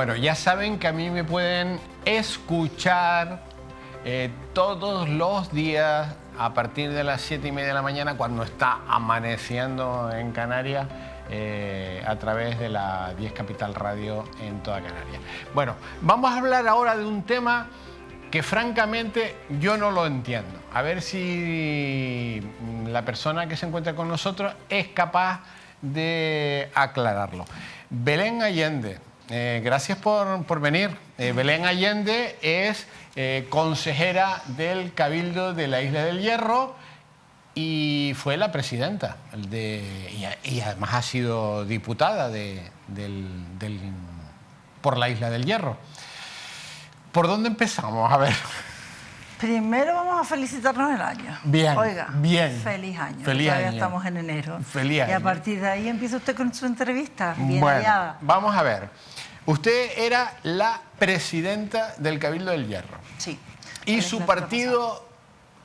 Bueno, ya saben que a mí me pueden escuchar todos los días a partir de las 7:30 de la mañana, cuando está amaneciendo en Canarias, a través de la 10 Capital Radio en toda Canarias. Bueno, vamos a hablar ahora de un tema que francamente yo no lo entiendo. A ver si la persona que se encuentra con nosotros es capaz de aclararlo. Belén Allende, gracias por venir. Belén Allende es consejera del Cabildo de la Isla del Hierro y fue la presidenta y además ha sido diputada por la Isla del Hierro. ¿Por dónde empezamos? A ver. Primero vamos a felicitarnos el año. Bien, oiga, bien. Feliz año. Feliz Todavía año. estamos en enero. Feliz año. Y a partir de ahí empieza usted con su entrevista. Bien bueno, hallada. vamos a ver. Usted era la presidenta del Cabildo del Hierro. Sí. Y su partido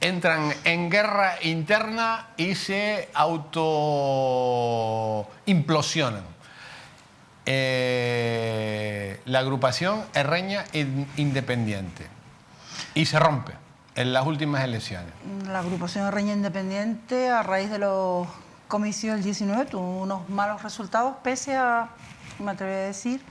entran en guerra interna y se autoimplosionan. La agrupación Herreña Independiente. Y se rompe en las últimas elecciones. La agrupación Herreña Independiente, a raíz de los comicios del 19, tuvo unos malos resultados, pese a, me atrevería a decir,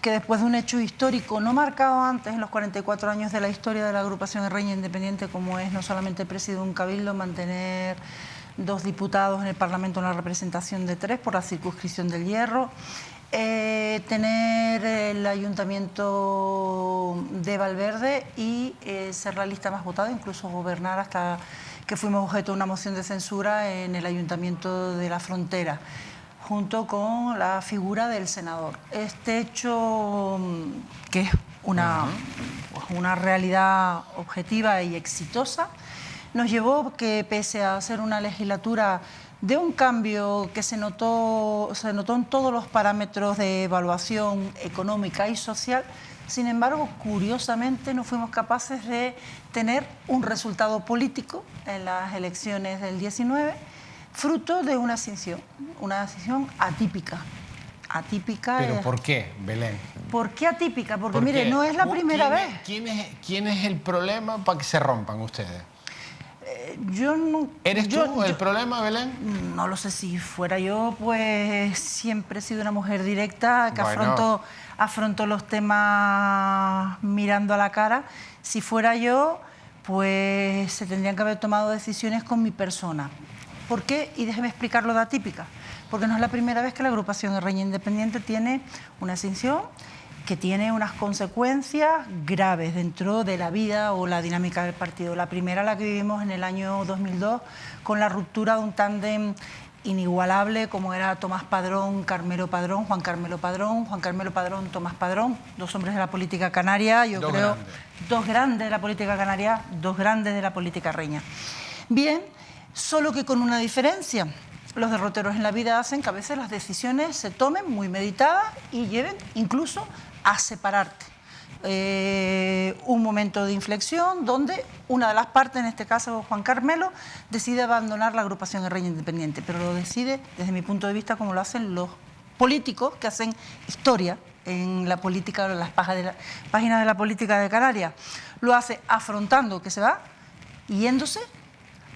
que después de un hecho histórico no marcado antes en los 44 años de la historia de la agrupación Herreña Independiente, como es no solamente presidir un cabildo, mantener 2 diputados en el Parlamento en la representación de 3 por la circunscripción del Hierro, tener el ayuntamiento de Valverde y ser la lista más votada, incluso gobernar hasta que fuimos objeto de una moción de censura en el ayuntamiento de La Frontera, junto con la figura del senador. Este hecho, que es una realidad objetiva y exitosa, nos llevó que, pese a ser una legislatura de un cambio que se notó en todos los parámetros de evaluación económica y social, sin embargo, curiosamente no fuimos capaces de tener un resultado político en las elecciones del 19, fruto de una decisión atípica. ¿Pero por qué, Belén? ¿Por qué atípica? Porque, mire, no es la primera vez. ¿Quién es el problema para que se rompan ustedes? Yo no... ¿Eres tú el problema, Belén? No lo sé. Si fuera yo, pues siempre he sido una mujer directa que afronto los temas mirando a la cara. Si fuera yo, pues se tendrían que haber tomado decisiones con mi persona. ¿Por qué? Y déjeme explicarlo de atípica. Porque no es la primera vez que la agrupación Herreña Independiente tiene una extinción que tiene unas consecuencias graves dentro de la vida o la dinámica del partido. La primera, la que vivimos en el año 2002, con la ruptura de un tándem inigualable como era Tomás Padrón, Carmelo Padrón, Juan Carmelo Padrón, Tomás Padrón, 2 hombres de la política canaria, yo creo, 2 grandes de la política canaria, 2 grandes de la política reña. Bien, solo que con una diferencia. Los derroteros en la vida hacen que a veces las decisiones se tomen muy meditadas y lleven incluso a separarte. Un momento de inflexión donde una de las partes, en este caso Juan Carmelo, decide abandonar la agrupación Herreña Independiente, pero lo decide desde mi punto de vista como lo hacen los políticos que hacen historia en la política, en las páginas de la política de Canarias. Lo hace afrontando que se va, yéndose,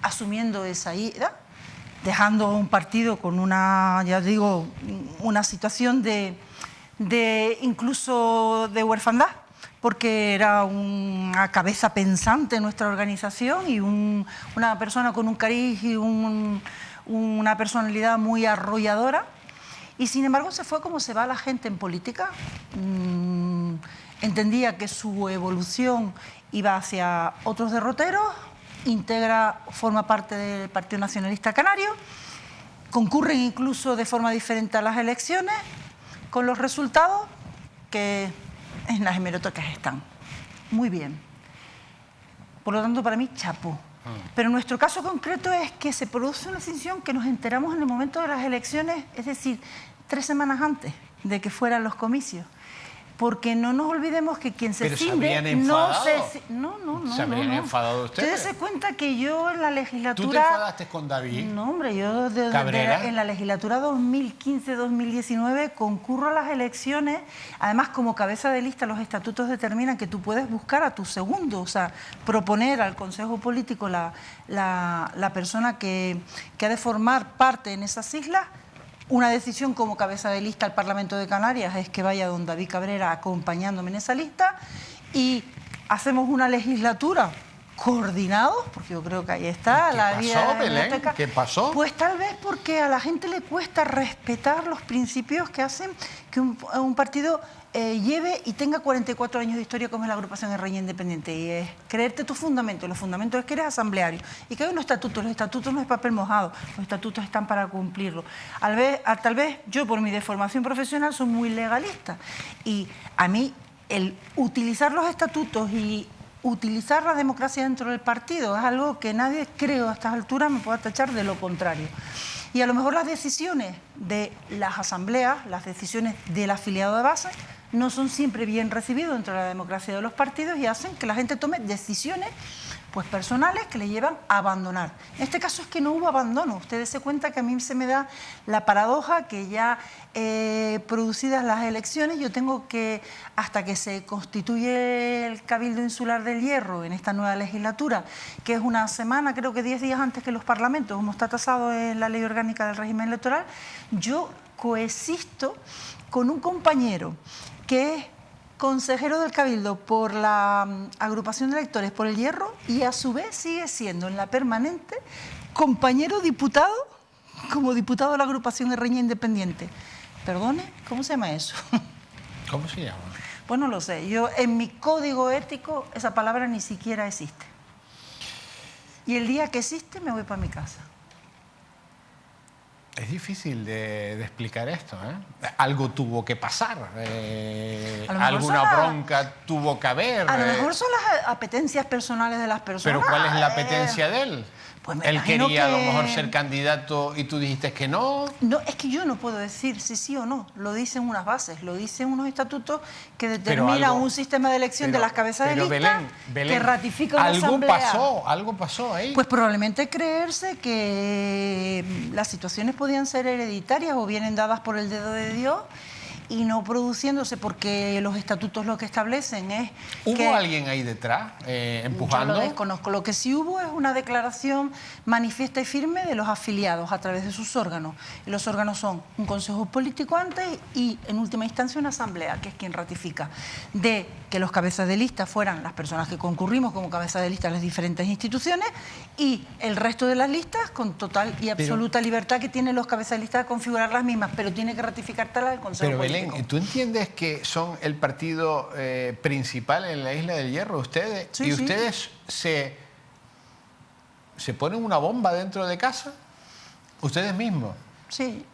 asumiendo esa ida, dejando un partido con una, ya digo, una situación de incluso de huerfandad, porque era una cabeza pensante en nuestra organización y una persona con un cariz y una personalidad muy arrolladora. Y sin embargo se fue como se va la gente en política. Entendía que su evolución iba hacia otros derroteros, forma parte del Partido Nacionalista Canario, concurren incluso de forma diferente a las elecciones, con los resultados que en las hemerotecas están. Muy bien. Por lo tanto, para mí, chapó. Pero en nuestro caso concreto es que se produce una decisión que nos enteramos en el momento de las elecciones, es decir, 3 semanas antes de que fueran los comicios. Porque no nos olvidemos que quien se ciñe no se... No. ¿Se habrían enfadado ustedes? Ustedes se cuenta que yo en la legislatura... ¿Tú te enfadaste con David? No, hombre, yo en la legislatura 2015-2019 concurro a las elecciones. Además, como cabeza de lista, los estatutos determinan que tú puedes buscar a tu segundo, o sea, proponer al Consejo Político la persona que ha de formar parte en esas siglas. Una decisión como cabeza de lista al Parlamento de Canarias es que vaya don David Cabrera acompañándome en esa lista y hacemos una legislatura coordinados, porque yo creo que ahí está la vida de la biblioteca. ¿Qué pasó? Pues tal vez porque a la gente le cuesta respetar los principios que hacen que un partido lleve y tenga 44 años de historia como es la agrupación Herreña Independiente, y es creerte tus fundamentos. Los fundamentos es que eres asambleario y que hay unos estatutos. Los estatutos no es papel mojado, los estatutos están para cumplirlo. Tal vez yo, por mi deformación profesional, soy muy legalista, y a mí el utilizar los estatutos y utilizar la democracia dentro del partido es algo que nadie, creo, a estas alturas me pueda tachar de lo contrario. Y a lo mejor las decisiones de las asambleas, las decisiones del afiliado de base, no son siempre bien recibidas dentro de la democracia de los partidos y hacen que la gente tome decisiones pues personales que le llevan a abandonar. En este caso es que no hubo abandono. Ustedes se cuenta que a mí se me da la paradoja que ya producidas las elecciones, yo tengo que, hasta que se constituye el Cabildo Insular del Hierro en esta nueva legislatura, que es una semana, creo que 10 días antes que los parlamentos, como está tasado en la Ley Orgánica del Régimen Electoral, yo coexisto con un compañero que es consejero del Cabildo por la agrupación de electores por el Hierro y a su vez sigue siendo en la permanente compañero diputado, como diputado de la agrupación Herreña Independiente. Perdone, ¿cómo se llama eso? ¿Cómo se llama? Pues no lo sé. Yo, en mi código ético, esa palabra ni siquiera existe. Y el día que existe me voy para mi casa. Es difícil de explicar esto, ¿eh? Algo tuvo que pasar, alguna bronca tuvo que haber. A lo mejor son las apetencias personales de las personas. ¿Pero cuál es la apetencia de él? Pues él quería a lo mejor ser candidato y tú dijiste que no. No, es que yo no puedo decir si sí o no. Lo dicen unas bases, lo dicen unos estatutos que determinan un sistema de elección de las cabezas de lista Belén, que ratifica una asamblea. Algo pasó ahí. Pues probablemente creerse que las situaciones podían ser hereditarias o vienen dadas por el dedo de Dios y no produciéndose, porque los estatutos lo que establecen es ¿Hubo alguien ahí detrás empujando? Yo lo desconozco. Lo que sí hubo es una declaración manifiesta y firme de los afiliados a través de sus órganos. Y los órganos son un consejo político antes y, en última instancia, una asamblea, que es quien ratifica, de que los cabezas de lista fueran las personas que concurrimos como cabezas de lista a las diferentes instituciones y el resto de las listas con total y absoluta libertad que tienen los cabezas de lista de configurar las mismas, pero tiene que ratificártela el consejo político. Belén, ¿tú entiendes que son el partido principal en la Isla del Hierro? Ustedes, sí, ¿y sí. ustedes se ponen una bomba dentro de casa? ¿Ustedes mismos? Sí.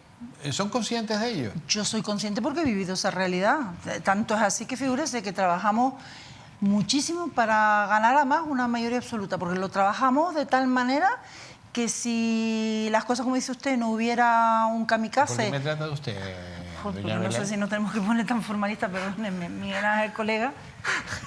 ¿Son conscientes de ello? Yo soy consciente porque he vivido esa realidad. Tanto es así que figúrese que trabajamos muchísimo para ganar a más una mayoría absoluta, porque lo trabajamos de tal manera que si las cosas, como dice usted, no hubiera un kamikaze... ¿Por qué me trata de usted, doña No Belén? sé si nos tenemos que poner tan formalistas, perdónenme, Miguel Ángel, colega,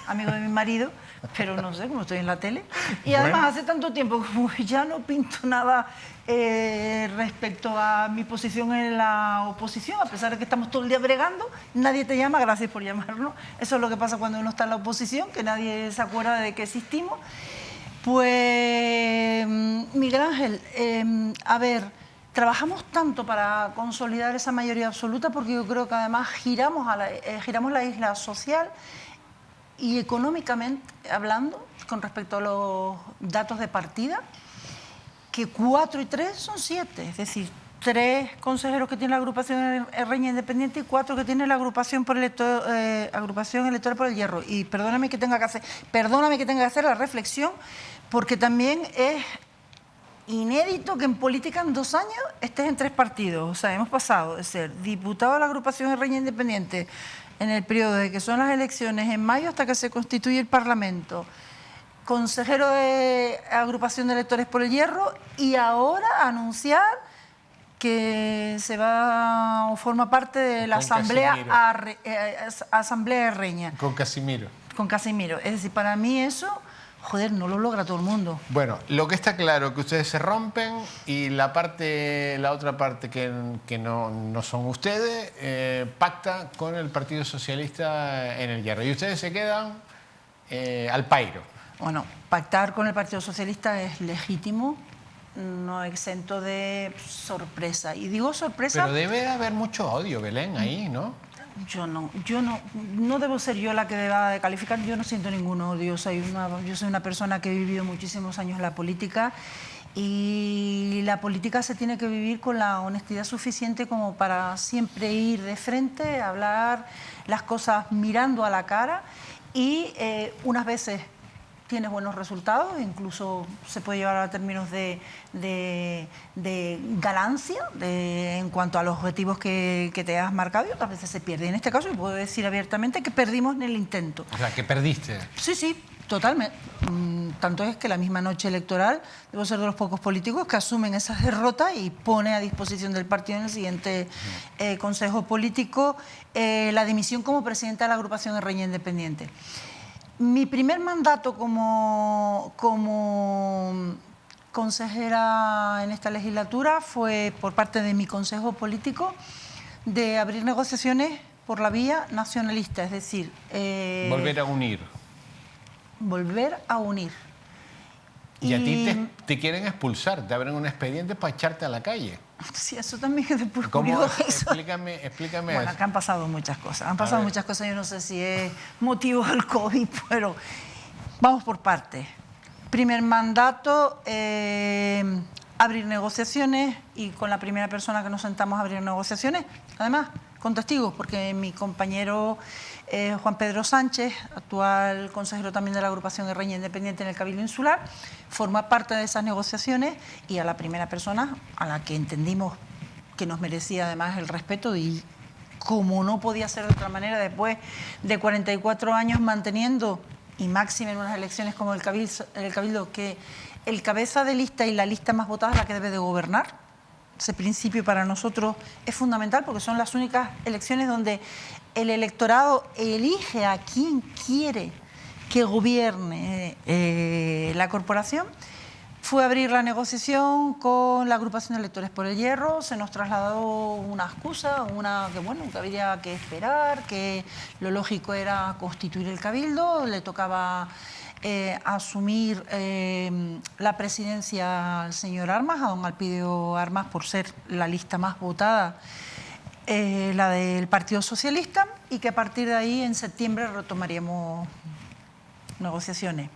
amigo de mi marido, pero no sé, como estoy en la tele. Y además hace tanto tiempo como ya no pinto nada respecto a mi posición en la oposición, a pesar de que estamos todo el día bregando, nadie te llama, gracias por llamarnos. Eso es lo que pasa cuando uno está en la oposición, que nadie se acuerda de que existimos. Pues, Miguel Ángel, a ver, trabajamos tanto para consolidar esa mayoría absoluta porque yo creo que además giramos la isla social y económicamente hablando, con respecto a los datos de partida, que 4 y 3 son 7, es decir, 3 consejeros que tiene la agrupación Herreña Independiente y 4 que tiene la agrupación electoral por el Hierro. Y perdóname que tenga que hacer la reflexión, porque también es inédito que en política en 2 años estés en 3 partidos. O sea, hemos pasado de ser diputado de la agrupación Herreña Independiente en el periodo de que son las elecciones en mayo hasta que se constituye el Parlamento, consejero de agrupación de electores por el Hierro, y ahora anunciar que se va o forma parte de la Asamblea Herreña. Con Casimiro. Con Casimiro. Es decir, para mí eso, joder, no lo logra todo el mundo. Bueno, lo que está claro es que ustedes se rompen y la otra parte que no son ustedes, pacta con el Partido Socialista en el Hierro. Y ustedes se quedan al pairo. Bueno, pactar con el Partido Socialista es legítimo, no exento de sorpresa. Y digo sorpresa... Pero debe haber mucho odio, Belén, ahí, ¿no? Yo no debo ser yo la que deba de calificar, yo no siento ningún odio. Yo soy una persona que he vivido muchísimos años en la política y la política se tiene que vivir con la honestidad suficiente como para siempre ir de frente, hablar las cosas mirando a la cara y unas veces tienes buenos resultados, incluso se puede llevar a términos de ganancia en cuanto a los objetivos que te has marcado y otras veces se pierde. En este caso, yo puedo decir abiertamente que perdimos en el intento. O sea, que perdiste. Sí, totalmente. Tanto es que la misma noche electoral debo ser de los pocos políticos que asumen esas derrotas y pone a disposición del partido en el siguiente consejo político la dimisión como presidenta de la agrupación Herreña Independiente. Mi primer mandato como consejera en esta legislatura fue por parte de mi consejo político de abrir negociaciones por la vía nacionalista, es decir... volver a unir. Volver a unir. Y a ti te quieren expulsar, te abren un expediente para echarte a la calle. Sí, eso también es de ¿Cómo? curioso. Explícame Bueno, eso. acá han pasado muchas cosas. Han pasado muchas cosas, yo no sé si es motivo del COVID, pero vamos por partes. Primer mandato, abrir negociaciones y con la primera persona que nos sentamos a abrir negociaciones, además con testigos, porque mi compañero Juan Pedro Sánchez, actual consejero también de la agrupación Herreña Independiente en el Cabildo Insular, forma parte de esas negociaciones y a la primera persona a la que entendimos que nos merecía además el respeto y como no podía ser de otra manera después de 44 años manteniendo, y máxime en unas elecciones como el Cabildo, que el cabeza de lista y la lista más votada es la que debe de gobernar. Ese principio para nosotros es fundamental porque son las únicas elecciones donde el electorado elige a quien quiere que gobierne la corporación. Fue a abrir la negociación con la agrupación de electores por el Hierro, se nos trasladó una excusa, que había que esperar, que lo lógico era constituir el Cabildo, le tocaba asumir la presidencia al señor Armas, a don Alpidio Armas, por ser la lista más votada, la del Partido Socialista, y que a partir de ahí en septiembre retomaríamos negociaciones.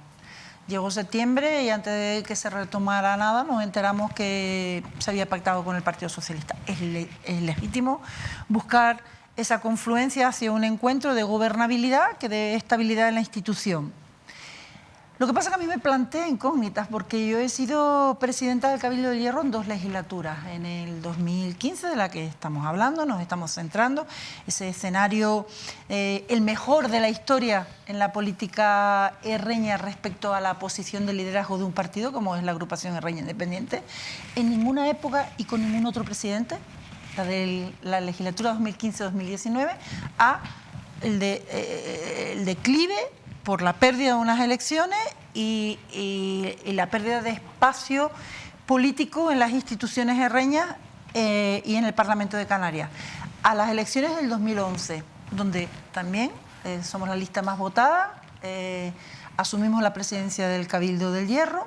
Llegó septiembre y antes de que se retomara nada nos enteramos que se había pactado con el Partido Socialista. Es legítimo buscar esa confluencia hacia un encuentro de gobernabilidad que dé estabilidad en la institución. Lo que pasa es que a mí me plantea incógnitas porque yo he sido presidenta del Cabildo del Hierro en 2 legislaturas. En el 2015, de la que estamos hablando, nos estamos centrando, ese escenario, el mejor de la historia en la política herreña respecto a la posición de liderazgo de un partido como es la agrupación Herreña Independiente. En ninguna época y con ningún otro presidente, la de la legislatura 2015-2019, el declive por la pérdida de unas elecciones y la pérdida de espacio político en las instituciones herreñas y en el Parlamento de Canarias. A las elecciones del 2011, donde también somos la lista más votada, asumimos la presidencia del Cabildo del Hierro.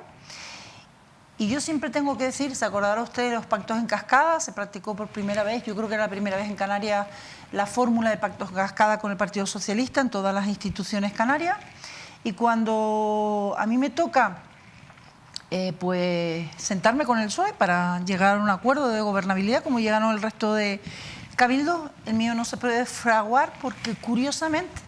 Y yo siempre tengo que decir, se acordará usted de los pactos en cascada, se practicó por primera vez, yo creo que era la primera vez en Canarias la fórmula de pactos en cascada con el Partido Socialista en todas las instituciones canarias. Y cuando a mí me toca pues sentarme con el PSOE para llegar a un acuerdo de gobernabilidad, como llegaron el resto de cabildos, el mío no se puede fraguar porque curiosamente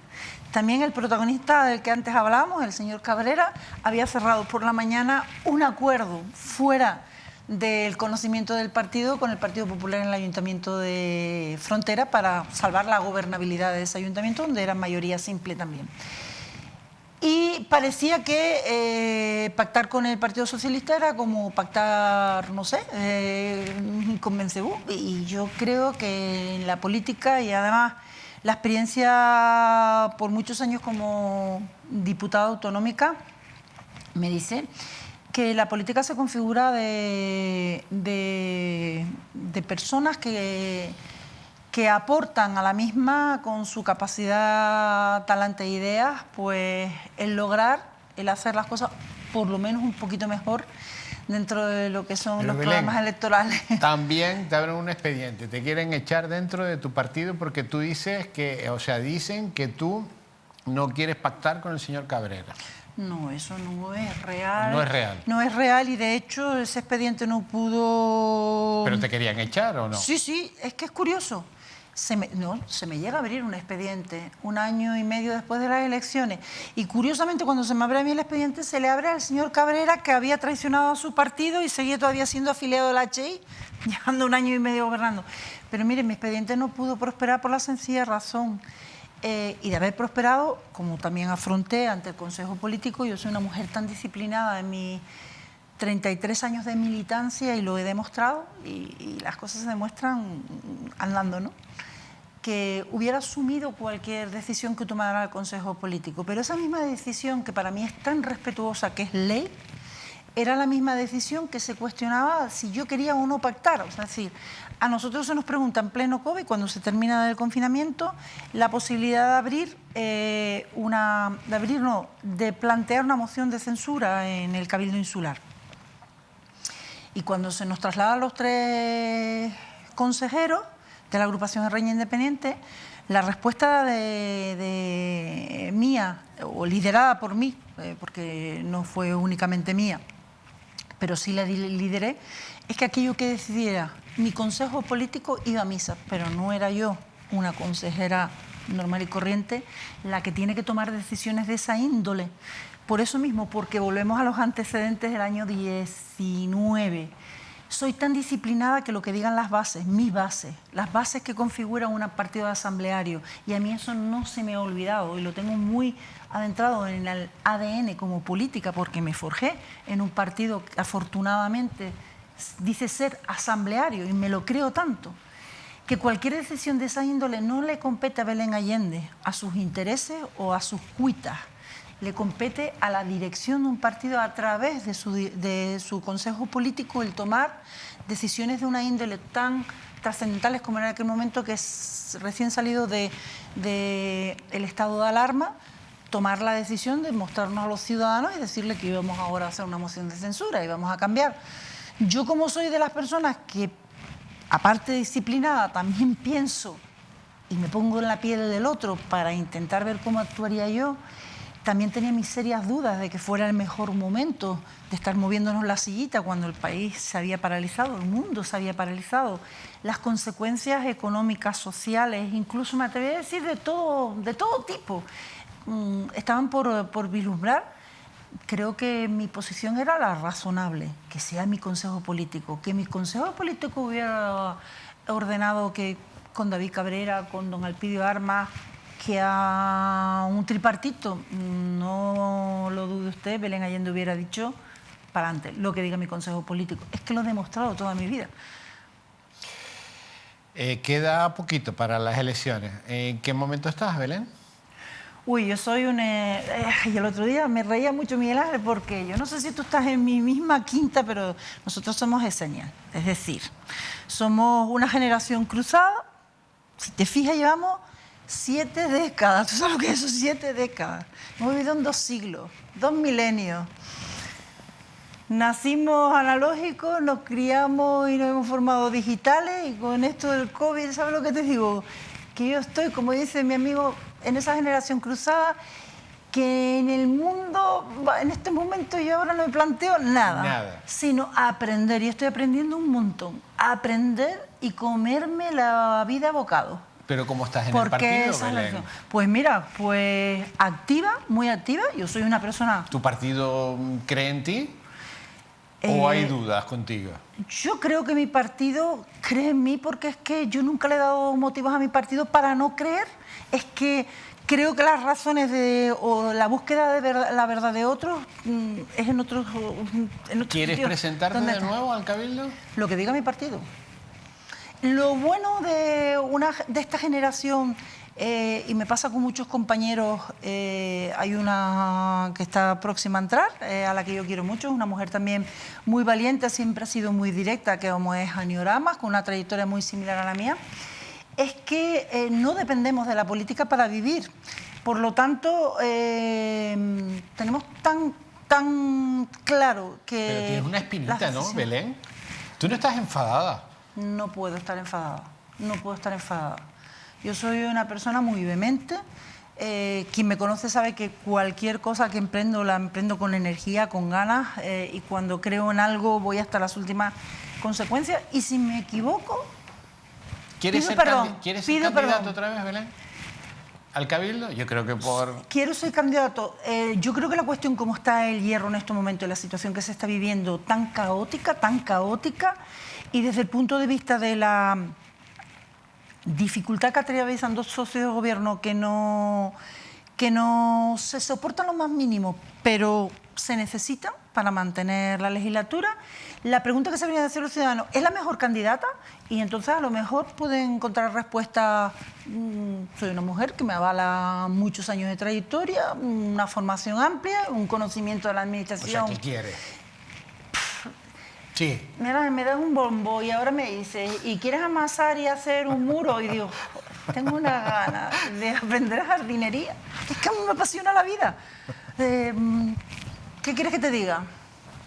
también el protagonista del que antes hablábamos, el señor Cabrera, había cerrado por la mañana un acuerdo fuera del conocimiento del partido con el Partido Popular en el Ayuntamiento de Frontera para salvar la gobernabilidad de ese ayuntamiento, donde era mayoría simple también. Y parecía que pactar con el Partido Socialista era como pactar, no sé, con Mencebú. Y yo creo que en la política, y además la experiencia por muchos años como diputada autonómica, me dice que la política se configura de personas que aportan a la misma con su capacidad, talante e ideas, pues el hacer las cosas por lo menos un poquito mejor dentro de lo que son los programas electorales. También te abren un expediente, te quieren echar dentro de tu partido porque tú dices que, o sea, dicen que tú no quieres pactar con el señor Cabrera. No, eso no es real. No es real. No es real y de hecho ese expediente no pudo... ¿Pero te querían echar o no? Sí, sí, es que es curioso. Se me llega a abrir un expediente 1 año y medio después de las elecciones y curiosamente cuando se me abre a mí el expediente se le abre al señor Cabrera que había traicionado a su partido y seguía todavía siendo afiliado del HI, llevando 1 año y medio gobernando. Pero mire, mi expediente no pudo prosperar por la sencilla razón y de haber prosperado, como también afronté ante el Consejo Político, yo soy una mujer tan disciplinada en mis 33 años de militancia y lo he demostrado y las cosas se demuestran andando, ¿no? Que hubiera asumido cualquier decisión que tomara el Consejo Político, pero esa misma decisión que para mí es tan respetuosa que es ley, era la misma decisión que se cuestionaba si yo quería o no pactar. O sea, es decir, a nosotros se nos pregunta en pleno COVID, cuando se termina el confinamiento, la posibilidad de de plantear una moción de censura en el Cabildo Insular. Y cuando se nos trasladan los 3 consejeros de la agrupación de Reña Independiente, la respuesta de mía, o liderada por mí, porque no fue únicamente mía, pero sí la lideré, es que aquello que decidiera mi consejo político iba a misa, pero no era yo, una consejera normal y corriente, la que tiene que tomar decisiones de esa índole. Por eso mismo, porque volvemos a los antecedentes del año 19. Soy tan disciplinada que lo que digan las bases, mis bases, las bases que configuran un partido asambleario, y a mí eso no se me ha olvidado y lo tengo muy adentrado en el ADN como política porque me forjé en un partido que afortunadamente dice ser asambleario y me lo creo tanto, que cualquier decisión de esa índole no le compete a Belén Allende, a sus intereses o a sus cuitas. Le compete a la dirección de un partido a través de su consejo político el tomar decisiones de una índole tan trascendentales como en aquel momento que es recién salido del estado de alarma, tomar la decisión de mostrarnos a los ciudadanos y decirle que íbamos ahora a hacer una moción de censura y vamos a cambiar. Yo como soy de las personas que, aparte de disciplinada, también pienso y me pongo en la piel del otro para intentar ver cómo actuaría yo, también tenía mis serias dudas de que fuera el mejor momento de estar moviéndonos la sillita cuando el país se había paralizado, el mundo se había paralizado. Las consecuencias económicas, sociales, incluso me atrevería a decir de todo tipo, estaban por vislumbrar. Creo que mi posición era la razonable, que sea mi consejo político, que mi consejo político hubiera ordenado que con David Cabrera, con don Alpidio Armas, que a un tripartito, no lo dude usted, Belén Allende hubiera dicho para adelante, lo que diga mi consejo político. Es que lo he demostrado toda mi vida. Queda poquito para las elecciones. ¿En qué momento estás, Belén? Uy, yo soy y el otro día me reía mucho Miguel Ángel porque yo no sé si tú estás en mi misma quinta, pero nosotros somos Esseñal. Es decir, somos una generación cruzada. Si te fijas, llevamos 7 décadas. ¿Tú sabes lo que es eso? 7 décadas. Hemos vivido en 2 siglos, 2 milenios. Nacimos analógicos, nos criamos y nos hemos formado digitales y con esto del COVID, ¿sabes lo que te digo? Que yo estoy, como dice mi amigo, en esa generación cruzada que en el mundo, en este momento yo ahora no me planteo nada, sino aprender. Y estoy aprendiendo un montón. Aprender y comerme la vida a bocado. ¿Pero cómo estás en el partido, Belén? Pues mira, pues activa, muy activa. Yo soy una persona... ¿Tu partido cree en ti? ¿O hay dudas contigo? Yo creo que mi partido cree en mí porque es que yo nunca le he dado motivos a mi partido para no creer. Es que creo que las razones o la búsqueda de la verdad de otros es en otros ¿Quieres sitios. presentarte de nuevo al Cabildo? Lo que diga mi partido. Lo bueno de esta generación, y me pasa con muchos compañeros, hay una que está próxima a entrar, a la que yo quiero mucho, una mujer también muy valiente, siempre ha sido muy directa, que como es Ani Oramas, con una trayectoria muy similar a la mía, es que no dependemos de la política para vivir. Por lo tanto, tenemos tan claro que... Pero tienes una espinita, ¿no, Belén? ¿Tú no estás enfadada? No puedo estar enfadada, no puedo estar enfadada. Yo soy una persona muy vehemente. Quien me conoce sabe que cualquier cosa que emprendo, la emprendo con energía, con ganas, y cuando creo en algo voy hasta las últimas consecuencias. Y si me equivoco, ¿Quieres ser candidato otra vez, Belén? ¿Al Cabildo? Yo creo que Quiero ser candidato. Yo creo que la cuestión, como está el Hierro en estos momentos, la situación que se está viviendo, tan caótica, y desde el punto de vista de la dificultad que atraviesan dos socios de gobierno que no se soportan lo más mínimo, pero se necesitan para mantener la legislatura. La pregunta que se deberían hacer los ciudadanos, ¿es la mejor candidata? Y entonces a lo mejor pueden encontrar respuesta. Soy una mujer que me avala muchos años de trayectoria, una formación amplia, un conocimiento de la administración. O sea, ¿qué quieres? Sí. Mira, me das un bombo y ahora me dices, ¿y quieres amasar y hacer un muro? Y digo, tengo una gana de aprender jardinería. Es que a mí me apasiona la vida. ¿Qué quieres que te diga?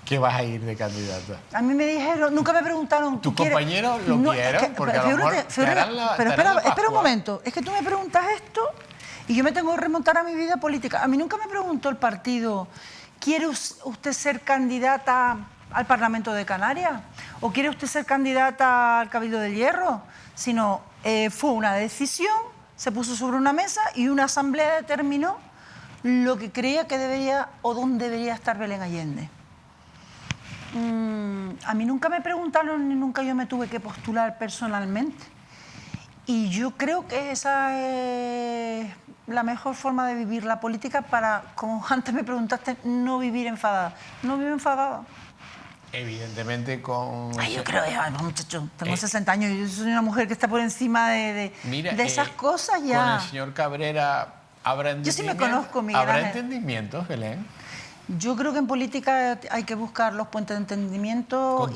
¿Qué vas a ir de candidata? A mí me dijeron, nunca me preguntaron... ¿Tus compañeros lo quieren? Porque a lo mejor pero espera un momento, es que tú me preguntas esto y yo me tengo que remontar a mi vida política. A mí nunca me preguntó el partido, ¿quiere usted ser candidata al Parlamento de Canarias? ¿O quiere usted ser candidata al Cabildo del Hierro? Sino, fue una decisión, se puso sobre una mesa y una asamblea determinó lo que creía que debería o dónde debería estar Belén Allende. A mí nunca me preguntaron ni nunca yo me tuve que postular personalmente. Y yo creo que esa es la mejor forma de vivir la política para, como antes me preguntaste, no vivir enfadada. No vivo enfadada. Evidentemente con... yo creo, muchacho, tengo 60 años y yo soy una mujer que está por encima de esas cosas ya. Con el señor Cabrera habrá entendimientos. Yo sí me conozco, Miguel ¿Habrá Ángel. entendimientos, Belén? Yo creo que en política hay que buscar los puentes de entendimiento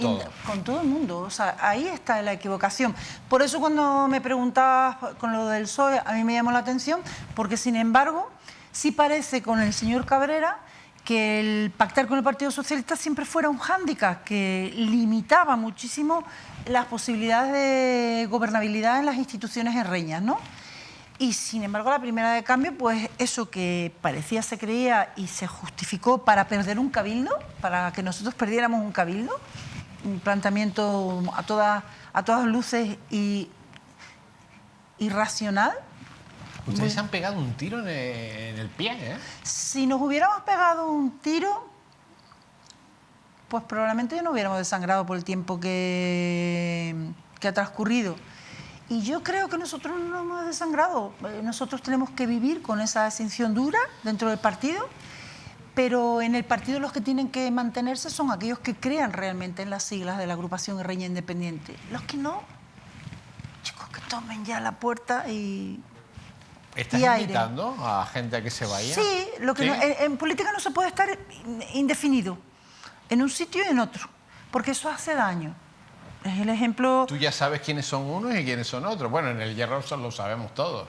con todo el mundo. O sea, ahí está la equivocación. Por eso cuando me preguntabas con lo del PSOE, a mí me llamó la atención, porque sin embargo, sí parece con el señor Cabrera que el pactar con el Partido Socialista siempre fuera un hándicap, que limitaba muchísimo las posibilidades de gobernabilidad en las instituciones herreñas, ¿no? Y sin embargo, la primera de cambio, pues eso que parecía, se creía y se justificó para perder un cabildo, para que nosotros perdiéramos un cabildo, un planteamiento a todas luces y irracional. Ustedes se han pegado un tiro en el pie, ¿eh? Si nos hubiéramos pegado un tiro, pues probablemente no hubiéramos desangrado por el tiempo que ha transcurrido. Y yo creo que nosotros no hemos desangrado. Nosotros tenemos que vivir con esa extinción dura dentro del partido, pero en el partido los que tienen que mantenerse son aquellos que crean realmente en las siglas de la agrupación herreña independiente. Los que no, chicos, que tomen ya la puerta y ¿Estás invitando a gente a que se vaya? Sí, ¿Sí? En política no se puede estar indefinido, en un sitio y en otro, porque eso hace daño. Es el ejemplo... Tú ya sabes quiénes son unos y quiénes son otros. Bueno, en el Hierro lo sabemos todos.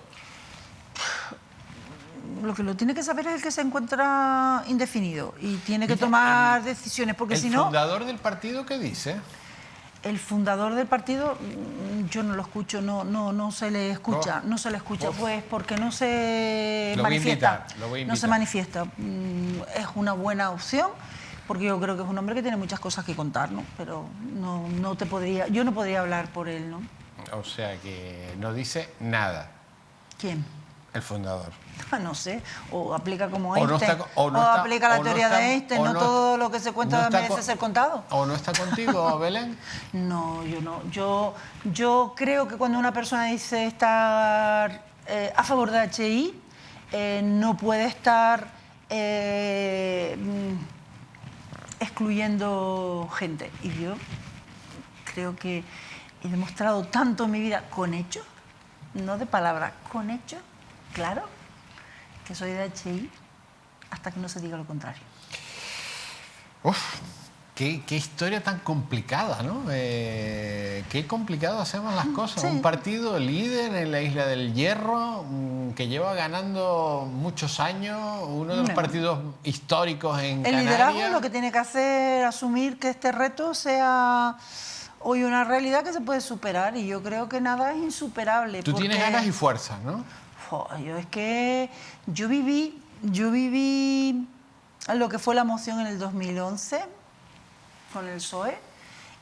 Lo que lo tiene que saber es el que se encuentra indefinido y tiene que tomar decisiones, porque si no... ¿El fundador del partido qué dice? El fundador del partido, yo no lo escucho, no se le escucha, no se le escucha, pues porque no se manifiesta. Lo voy a invitar. No se manifiesta. Es una buena opción, porque yo creo que es un hombre que tiene muchas cosas que contar, ¿no? Pero yo no podría hablar por él, ¿no? O sea que no dice nada. ¿Quién? El fundador. No sé, o aplica como Einstein, o aplica la teoría de Einstein, no todo lo que se cuenta merece ser contado. ¿O no está contigo, Belén? No, yo no. Yo creo que cuando una persona dice estar a favor de HI, no puede estar excluyendo gente. Y yo creo que he demostrado tanto en mi vida con hechos, no de palabras, con hechos, claro, que soy de HI hasta que no se diga lo contrario. Uf, qué historia tan complicada, ¿no? Qué complicado hacemos las cosas. Sí. Un partido líder en la Isla del Hierro, que lleva ganando muchos años, uno de los partidos históricos en Canarias. El liderazgo lo que tiene que hacer, asumir que este reto sea hoy una realidad que se puede superar, y yo creo que nada es insuperable. Tú tienes ganas y fuerza, ¿no? Yo viví lo que fue la moción en el 2011 con el PSOE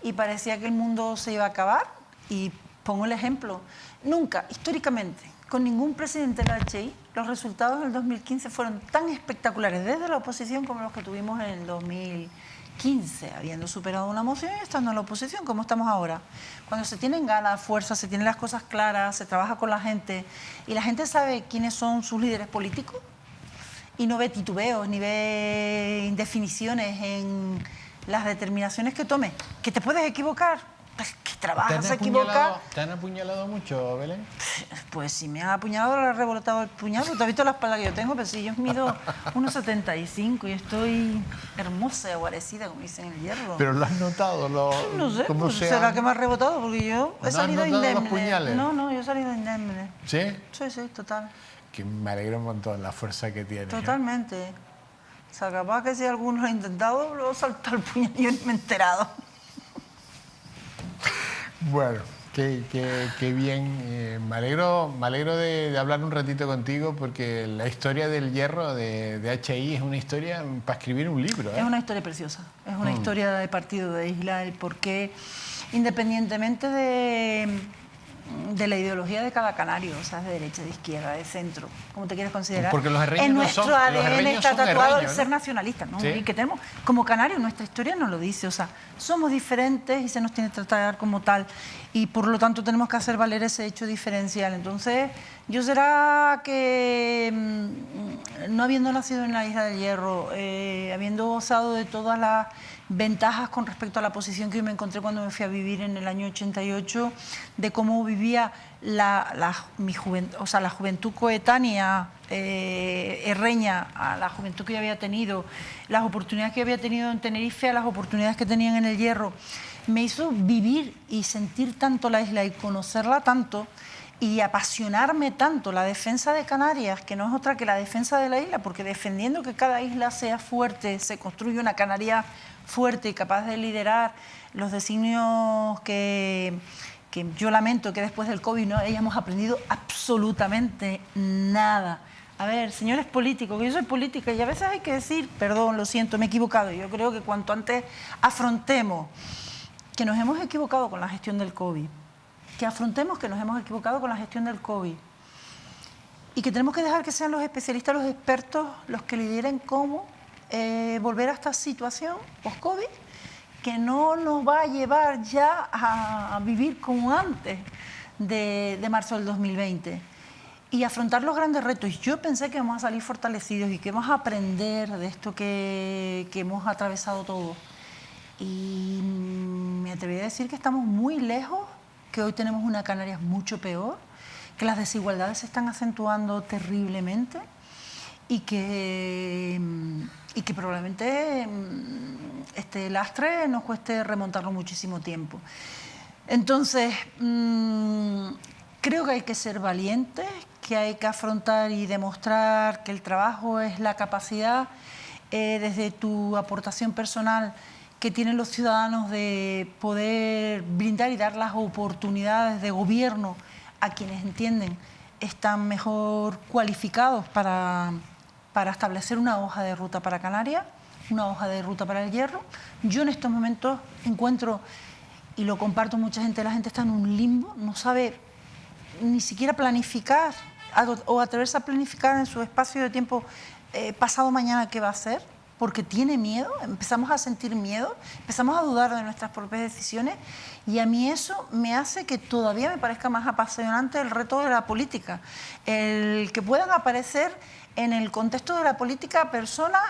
y parecía que el mundo se iba a acabar. Y pongo el ejemplo, nunca, históricamente, con ningún presidente de la HI, los resultados del 2015 fueron tan espectaculares desde la oposición como los que tuvimos en el 2015, habiendo superado una moción y estando en la oposición, como estamos ahora. Cuando se tienen ganas, fuerza, se tienen las cosas claras, se trabaja con la gente y la gente sabe quiénes son sus líderes políticos y no ve titubeos ni ve indefiniciones en las determinaciones que tome. Que te puedes equivocar, que trabajas a equivocar. ¿Te han apuñalado mucho, Belén? Pues si me han apuñalado, le he revolotado el puñal. ¿Te has visto la espalda que yo tengo? Pues sí, yo mido 1,75 y estoy hermosa y aguarecida, como dicen en el Hierro. ¿Pero lo has notado? No sé, pues será que me ha rebotado, porque yo he salido indemne. ¿Los puñales? No, yo he salido indemne. ¿Sí? Sí, total. Que me alegro un montón la fuerza que tienes. Totalmente. O sea, capaz que si alguno lo ha intentado, luego saltó el puñal y yo ni me he enterado. Bueno, qué bien. Me alegro de hablar un ratito contigo, porque la historia del Hierro de HI es una historia para escribir un libro, ¿eh? Es una historia preciosa. Es una historia de partido de isla, el por qué, independientemente de la ideología de cada canario, o sea, de derecha, de izquierda, de centro, como te quieras considerar. Porque los herreños en no nuestro son, ADN está tatuado el ¿no? ser nacionalista, ¿no? ¿Sí? Y que tenemos, como canarios, nuestra historia nos lo dice, o sea, somos diferentes y se nos tiene que tratar como tal, y por lo tanto tenemos que hacer valer ese hecho diferencial. Entonces, yo será que, no habiendo nacido en la Isla del Hierro, habiendo gozado de todas las ventajas con respecto a la posición que yo me encontré cuando me fui a vivir en el año 88, de cómo vivía la juventud coetánea, herreña, a la juventud que yo había tenido, las oportunidades que yo había tenido en Tenerife, a las oportunidades que tenían en el Hierro, me hizo vivir y sentir tanto la isla y conocerla tanto y apasionarme tanto la defensa de Canarias, que no es otra que la defensa de la isla, porque defendiendo que cada isla sea fuerte, se construye una Canarias fuerte y capaz de liderar los designios que yo lamento que después del COVID no hayamos aprendido absolutamente nada. A ver, señores políticos, que yo soy política y a veces hay que decir, perdón, lo siento, me he equivocado. Yo creo que cuanto antes afrontemos que nos hemos equivocado con la gestión del COVID, que afrontemos que nos hemos equivocado con la gestión del COVID y que tenemos que dejar que sean los especialistas, los expertos, los que lideren cómo volver a esta situación post-COVID, que no nos va a llevar ya a vivir como antes de marzo del 2020 y afrontar los grandes retos. Yo pensé que vamos a salir fortalecidos y que vamos a aprender de esto que hemos atravesado todos. Y me atrevería a decir que estamos muy lejos, que hoy tenemos una Canarias mucho peor, que las desigualdades se están acentuando terriblemente y que probablemente este lastre nos cueste remontarlo muchísimo tiempo. Entonces, creo que hay que ser valientes, que hay que afrontar y demostrar que el trabajo es la capacidad, desde tu aportación personal, que tienen los ciudadanos de poder brindar y dar las oportunidades de gobierno a quienes entienden están mejor cualificados para establecer una hoja de ruta para Canarias, una hoja de ruta para el Hierro. Yo en estos momentos encuentro, y lo comparto mucha gente, la gente está en un limbo, no sabe ni siquiera planificar o atreverse a planificar en su espacio de tiempo pasado mañana qué va a hacer. porque tiene miedo, empezamos a sentir miedo, empezamos a dudar de nuestras propias decisiones, y a mí eso me hace que todavía me parezca más apasionante el reto de la política. El que puedan aparecer en el contexto de la política personas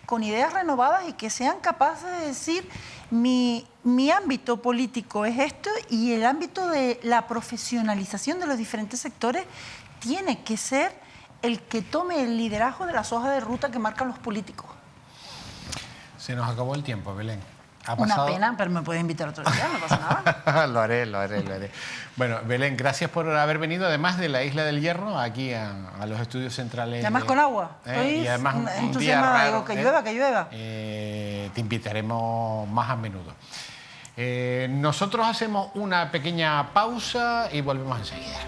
con ideas renovadas y que sean capaces de decir: mi ámbito político es esto, y el ámbito de la profesionalización de los diferentes sectores tiene que ser el que tome el liderazgo de las hojas de ruta que marcan los políticos. Se nos acabó el tiempo, Belén. Una pena, pero me puedes invitar otro día, no pasa nada. Lo haré. Bueno, Belén, gracias por haber venido, además de la Isla del Hierro, aquí a los estudios centrales. Y además con agua. Y además un día raro, que llueva. Te invitaremos más a menudo. Nosotros hacemos una pequeña pausa y volvemos enseguida.